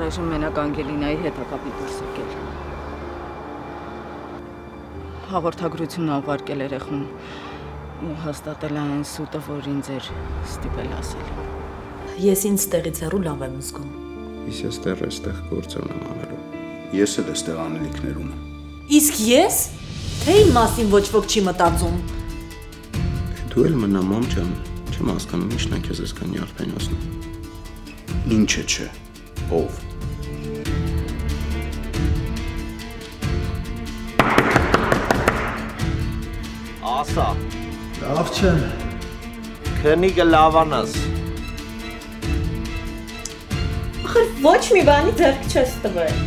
Առայժմ մենակ Անգելինայի հետ է կապի դուրս եկել։ Հաղորդագրություն ուղարկել երեխուն ու հաստատել այն սուտը, որ ինձ էր ստիպել ասել։ Ես ինձ տեղից հեռու լավ եմ զգում։ Իսկ ես դեռ այստեղ գործ ունեմ անելու։ Ես էլ այստեղ անելիքներ ունեմ։ Իսկ ես? Թե իմ մասին ոչ ոք չի մտածում։ Դու էլ մնա մամ ջան, չեմ հասկանում ինչն է քեզ այսքան նյարդայնացնում։ Ինչը չէ, ով։ Ասա, Լավ չեմ։ քնիկը լավանաս։ Ախր ոչ մի բանի ձեռք չես տվել։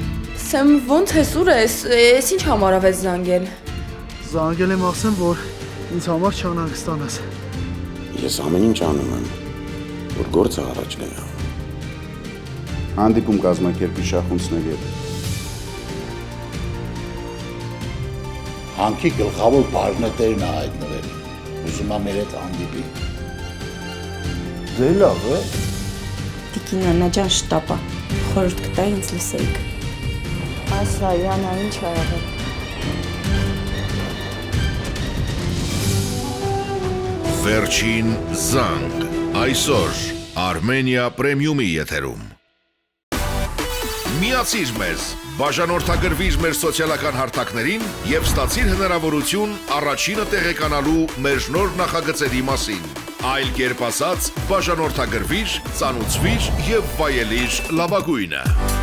Սեմ ոնց ես ուր ես ինչ համարավեց զանգել։ Զանգել եմ ասեմ, որ ինձ համար չանհանգստանաս։ Ես ամեն ինչ անում եմ, որ գործը առաջ գնա։ Հանդիպում կազմակերպի շախունցների հետ։ Հանքի գլխավոր բաժնետերն է հայտնվել։ Ուզում եմ մեր հետ հանդիպի։ Դե լավ է։ Տիկին Աննա ջան շտապա, խորհուրդ կտա ինձ լսեիք։ Ասա, Յանա, ինչ ա եղել։ Վերջին զանգ, այսօր Armenia Premium-ի եթերում։ Միացիր մեզ, բաժանորդագրվիր մեր սոցիալական հարթակներին և ստացիր հնարավորություն առաջինը տեղեկանալու մեր նոր նախագծերի մասին։ Այլ կերպ ասած, բաժանորդագրվիր, ծանուցվիր և վայելիր լավագույնը։